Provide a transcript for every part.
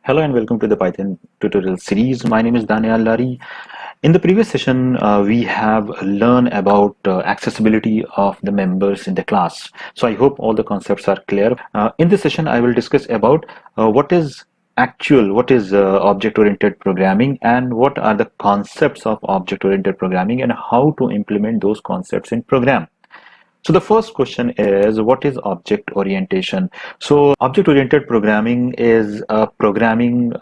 Hello and welcome to the Python tutorial series. My name is Daniel Lari. In the previous session, we have learned about accessibility of the members in the class. So I hope all the concepts are clear. In this session, I will discuss about what is object-oriented programming and what are the concepts of object-oriented programming and how to implement those concepts in program. So the first question is, what is object orientation? So object oriented programming is a programming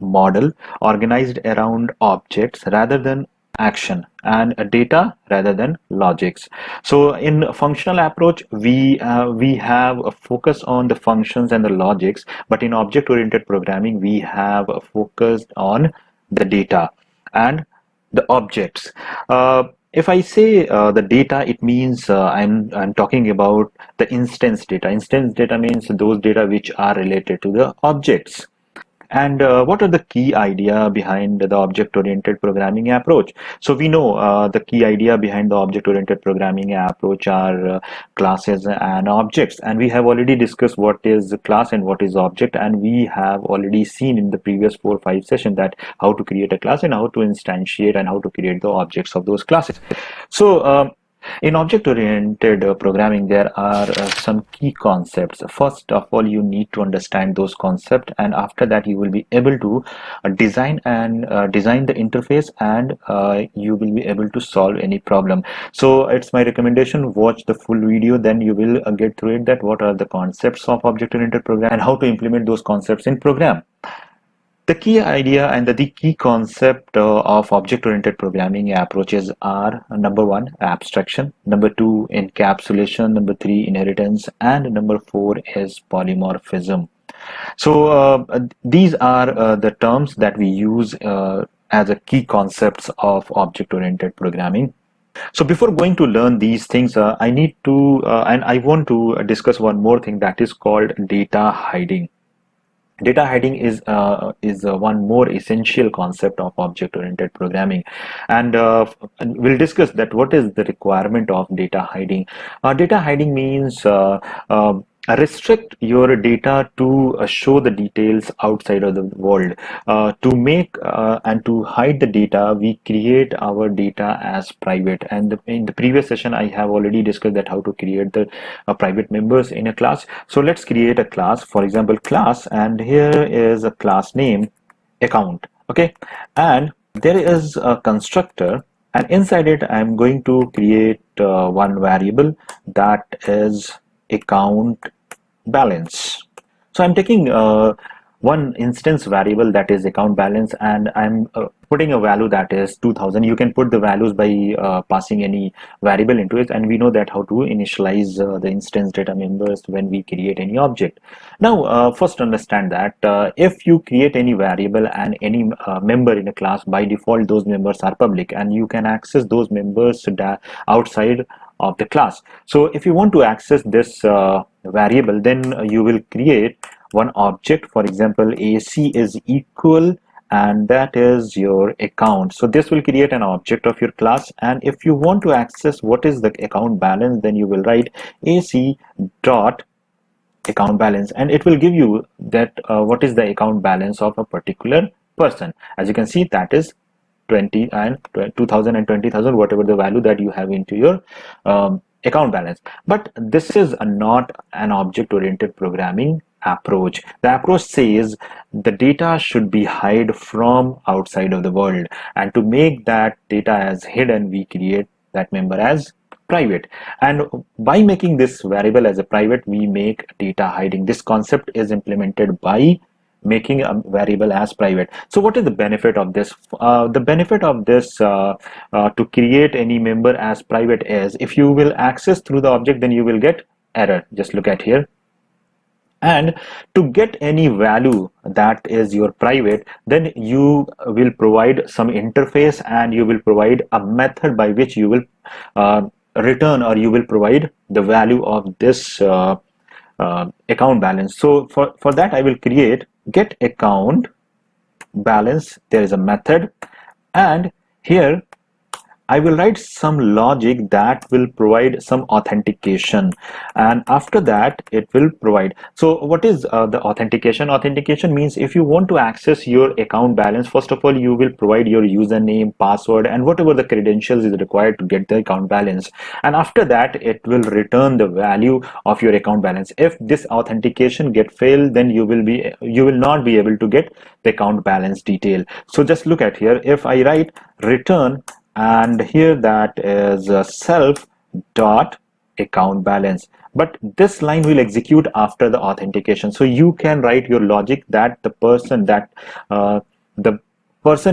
model organized around objects rather than action and data rather than logics. So in a functional approach, we have a focus on the functions and the logics, but in object oriented programming, we have a focus on the data and the objects. If I say the data, it means I'm talking about the instance data. Instance data means those data which are related to the objects. And what are the key idea behind the object-oriented programming approach? So we know the key idea behind the object-oriented programming approach are classes and objects. And we have already discussed what is class and what is object. And we have already seen in the previous 4 or 5 sessions that how to create a class and how to instantiate and how to create the objects of those classes. So in object-oriented programming, there are some key concepts. First of all, you need to understand those concepts, and after that, you will be able to design the interface, and you will be able to solve any problem. So it's my recommendation: watch the full video, then you will get through it. That what are the concepts of object-oriented program and how to implement those concepts in program. The key idea and the key concept of object-oriented programming approaches are number one, abstraction, number two, encapsulation, number three, inheritance, and number four is polymorphism. So these are the terms that we use as a key concepts of object-oriented programming. So before going to learn these things, I need to and I want to discuss one more thing that is called data hiding. Data hiding is one more essential concept of object-oriented programming, and we'll discuss that what is the requirement of data hiding. Data hiding means restrict your data to show the details outside of the world. To make and to hide the data, we create our data as private. And in the previous session, I have already discussed that how to create the private members in a class. So let's create a class, for example, class, and here is a class name account. Okay, and there is a constructor, and inside it, I'm going to create one variable that is account balance. So I'm taking one instance variable that is account balance, and I'm putting a value that is 2000. You can put the values by passing any variable into it, and we know that how to initialize the instance data members when we create any object. Now first understand that if you create any variable and any member in a class, by default those members are public and you can access those members outside of the class. So if you want to access this variable, then you will create one object. For example, AC is equal, and that is your account. So this will create an object of your class, and if you want to access what is the account balance, then you will write AC dot account balance, and it will give you that what is the account balance of a particular person. As you can see, that is 20 and 2000 and 20,000, whatever the value that you have into your account balance. But this is not an object-oriented programming approach. The approach says the data should be hid from outside of the world, and to make that data as hidden, we create that member as private. And by making this variable as a private, we make data hiding. This concept is implemented by making a variable as private. So what is the benefit of this? The benefit of this to create any member as private is, if you will access through the object, then you will get error. Just look at here. And to get any value that is your private, then you will provide some interface, and you will provide a method by which you will return, or you will provide the value of this account balance. So for that, I will create get account balance. There is a method, and here I will write some logic that will provide some authentication, and after that it will provide. So what is the authentication? Authentication means if you want to access your account balance, first of all you will provide your username, password, and whatever the credentials is required to get the account balance, and after that it will return the value of your account balance. If this authentication get failed, then you will not be able to get the account balance detail. So just look at here, if I write return, and here that is self dot account balance, but this line will execute after the authentication. So you can write your logic that the person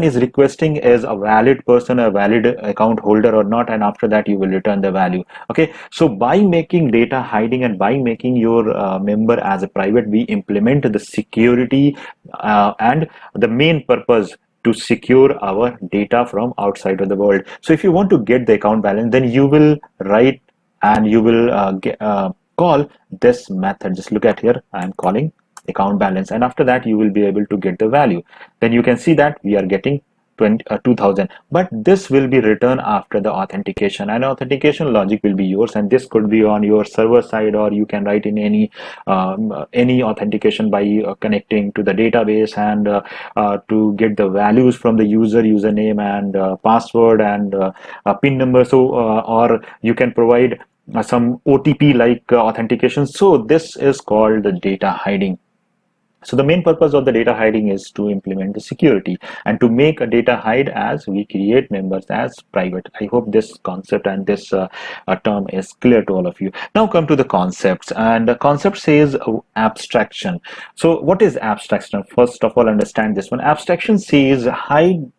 is requesting is a valid person, a valid account holder or not, and after that you will return the value. Okay, so by making data hiding and by making your member as a private, we implement the security and the main purpose to secure our data from outside of the world. So if you want to get the account balance, then you will write and you will call this method. Just look at here, I am calling account balance, and after that you will be able to get the value. Then you can see that we are getting 2000, but this will be returned after the authentication, and authentication logic will be yours, and this could be on your server side, or you can write in any authentication by connecting to the database and to get the values from the username and password and pin number. So or you can provide some OTP like authentication. So this is called the data hiding. So the main purpose of the data hiding is to implement the security and to make a data hide as we create members as private. I hope this concept and this term is clear to all of you. Now come to the concepts, and the concept says abstraction. So what is abstraction? First of all, understand this one. Abstraction says hide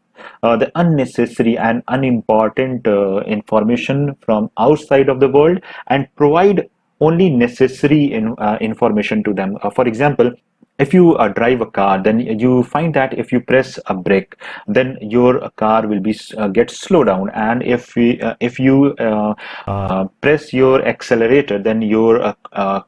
the unnecessary and unimportant information from outside of the world and provide only necessary information to them. For example, if you drive a car, then you find that if you press a brake, then your car will be get slow down, and if you press your accelerator, then your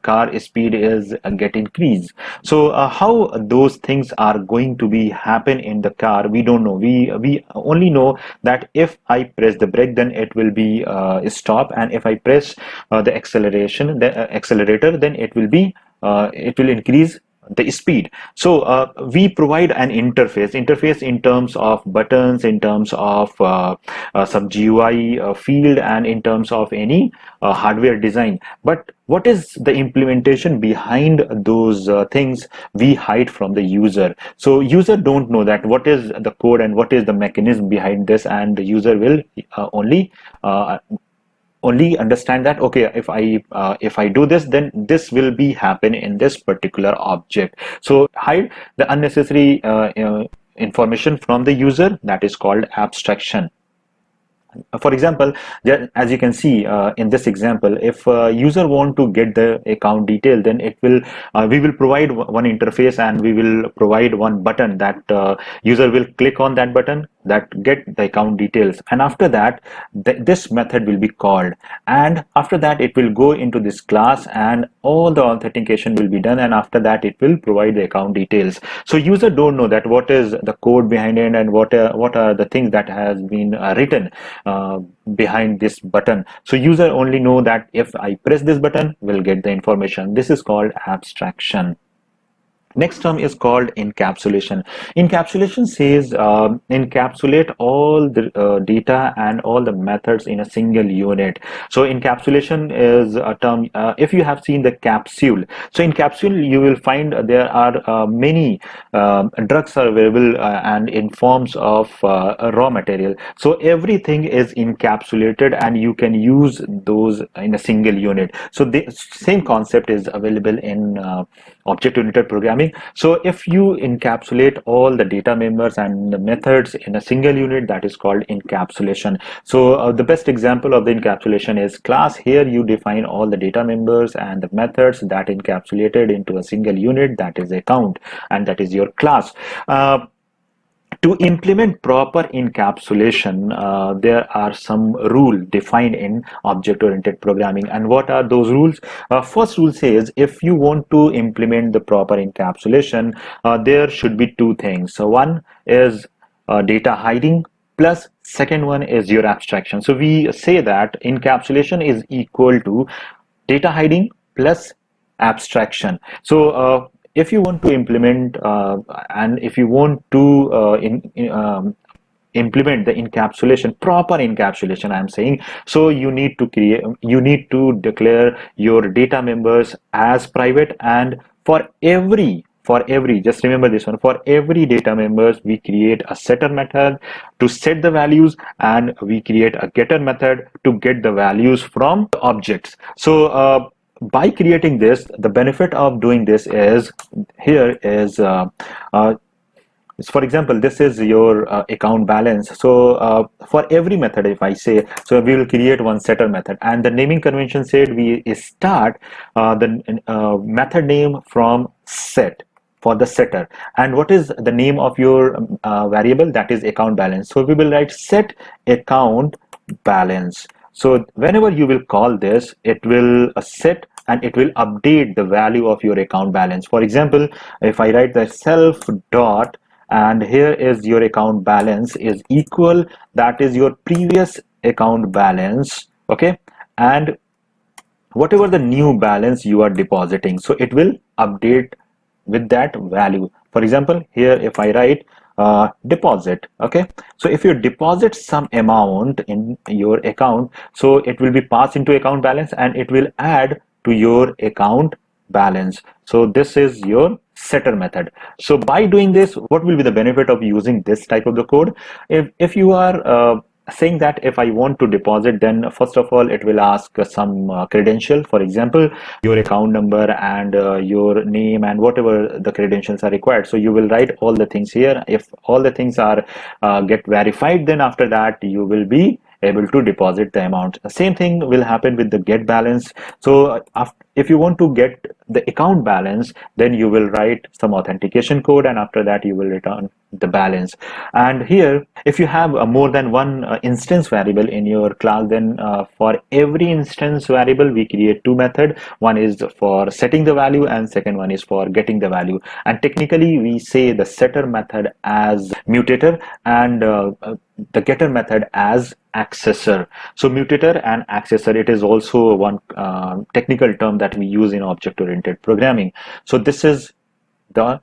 car speed is get increased. So how those things are going to be happen in the car, we don't know. We only know that if I press the brake, then it will be stop, and if I press the accelerator, then it will increase the speed. So we provide an interface in terms of buttons, in terms of some GUI field, and in terms of any hardware design. But what is the implementation behind those things we hide from the user? So user don't know that what is the code and what is the mechanism behind this, and the user will only understand that, okay, if I do this, then this will be happen in this particular object. So hide the unnecessary information from the user, that is called abstraction. For example, as you can see in this example, if user want to get the account detail, then we will provide one interface, and we will provide one button that user will click on that button that get the account details, and after that this method will be called, and after that it will go into this class and all the authentication will be done, and after that it will provide the account details. So user don't know that what is the code behind it and what are the things that has been written behind this button. So user only know that if I press this button, will get the information. This is called abstraction. Next term is called encapsulation. Encapsulation says encapsulate all the data and all the methods in a single unit. So encapsulation is a term, if you have seen the capsule. So in capsule you will find there are many drugs are available and in forms of raw material. So everything is encapsulated and you can use those in a single unit. So the same concept is available in object-oriented programming. So if you encapsulate all the data members and the methods in a single unit, that is called encapsulation. So the best example of the encapsulation is class. Here you define all the data members and the methods that encapsulated into a single unit, that is account, and that is your class. To implement proper encapsulation, there are some rules defined in object-oriented programming. And what are those rules? First rule says if you want to implement the proper encapsulation, there should be two things. So one is data hiding plus second one is your abstraction. So we say that encapsulation is equal to data hiding plus abstraction. So if you want to implement and if you want to implement the encapsulation, proper encapsulation, I'm saying, so you need to declare your data members as private, and for every, just remember this one, for every data members we create a setter method to set the values, and we create a getter method to get the values from the objects. So by creating this, the benefit of doing this is, here is uh, for example, this is your account balance. So for every method, if I say, so we will create one setter method, and the naming convention said we start the method name from set for the setter. And what is the name of your variable? That is account balance. So we will write set account balance. So whenever you will call this, it will set and it will update the value of your account balance. For example, if I write the self dot, and here is your account balance is equal, that is your previous account balance, okay, and whatever the new balance you are depositing, so it will update with that value. For example, here if I write deposit, okay, so if you deposit some amount in your account, so it will be passed into account balance and it will add to your account balance. So this is your setter method. So by doing this, what will be the benefit of using this type of the code? If you are saying that if I want to deposit, then first of all it will ask some credential, for example your account number and your name and whatever the credentials are required. So you will write all the things here. If all the things are get verified, then after that you will be able to deposit the amount. Same thing will happen with the get balance. So if you want to get the account balance, then you will write some authentication code, and after that you will return the balance. And here, if you have more than one instance variable in your class, then for every instance variable we create two methods. One is for setting the value and second one is for getting the value. And technically we say the setter method as mutator and the getter method as accessor. So mutator and accessor, it is also one technical term that we use in object-oriented programming. So this is the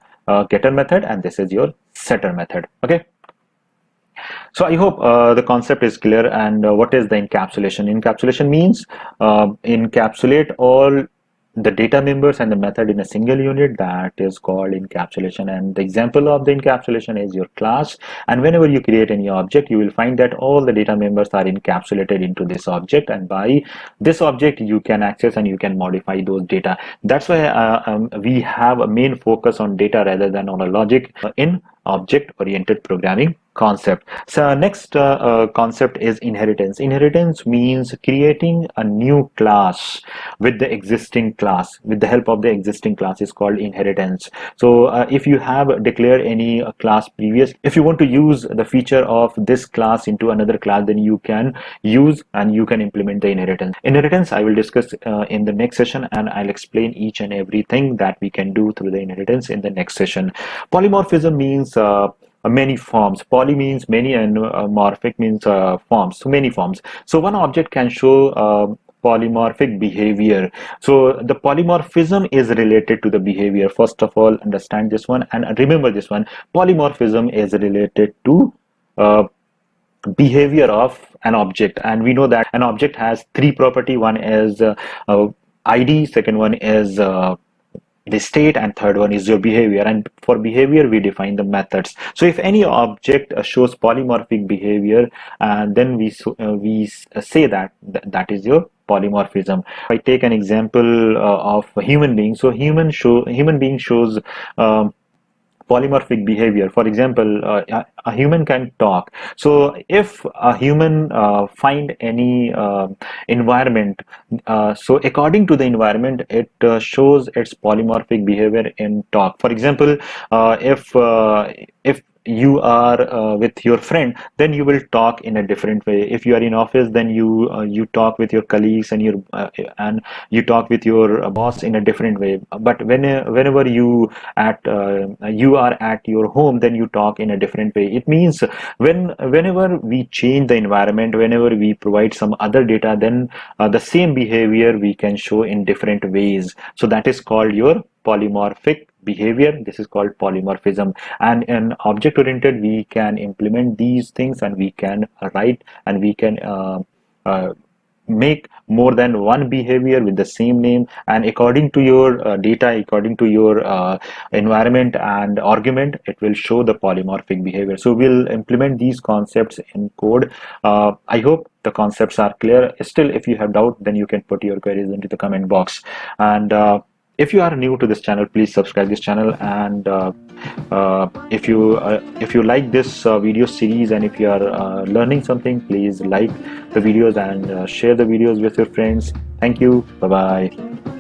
getter method and this is your setter method. Okay. So I hope the concept is clear. And what is the encapsulation? Encapsulation means encapsulate all the data members and the method in a single unit. That is called encapsulation. And the example of the encapsulation is your class. And whenever you create any object, you will find that all the data members are encapsulated into this object. And by this object, you can access and you can modify those data. That's why we have a main focus on data rather than on a logic in object-oriented programming concept. So next concept is inheritance. Inheritance means creating a new class with the existing class. With the help of the existing class is called inheritance. So if you have declared any class previous, if you want to use the feature of this class into another class, then you can use and you can implement the inheritance. Inheritance I will discuss in the next session, and I'll explain each and everything that we can do through the inheritance in the next session. Polymorphism means many forms. Poly means many and morphic means forms. So many forms. So one object can show polymorphic behavior. So the polymorphism is related to the behavior. First of all, understand this one and remember this one. Polymorphism is related to behavior of an object, and we know that an object has three property. One is ID, second one is the state, and third one is your behavior. And for behavior we define the methods. So if any object shows polymorphic behavior, then we say that that is your polymorphism. If I take an example of a human being, so human being shows polymorphic behavior. For example, a human can talk. So if a human find any environment, so according to the environment, it shows its polymorphic behavior in talk. For example, if you are with your friend, then you will talk in a different way. If you are in office, then you talk with your colleagues and you talk with your boss in a different way. But whenever you are at your home, then you talk in a different way. It means whenever we change the environment, whenever we provide some other data, then the same behavior we can show in different ways. So that is called your polymorphic behavior. This is called polymorphism. And in object oriented, we can implement these things, and we can write, and we can uh, make more than one behavior with the same name, and according to your data, according to your environment and argument, it will show the polymorphic behavior. So we'll implement these concepts in code. I hope the concepts are clear. Still, if you have doubt, then you can put your queries into the comment box. And if you are new to this channel, please subscribe this channel. And if you like this video series, and if you are learning something, please like the videos and share the videos with your friends. Thank you. Bye bye.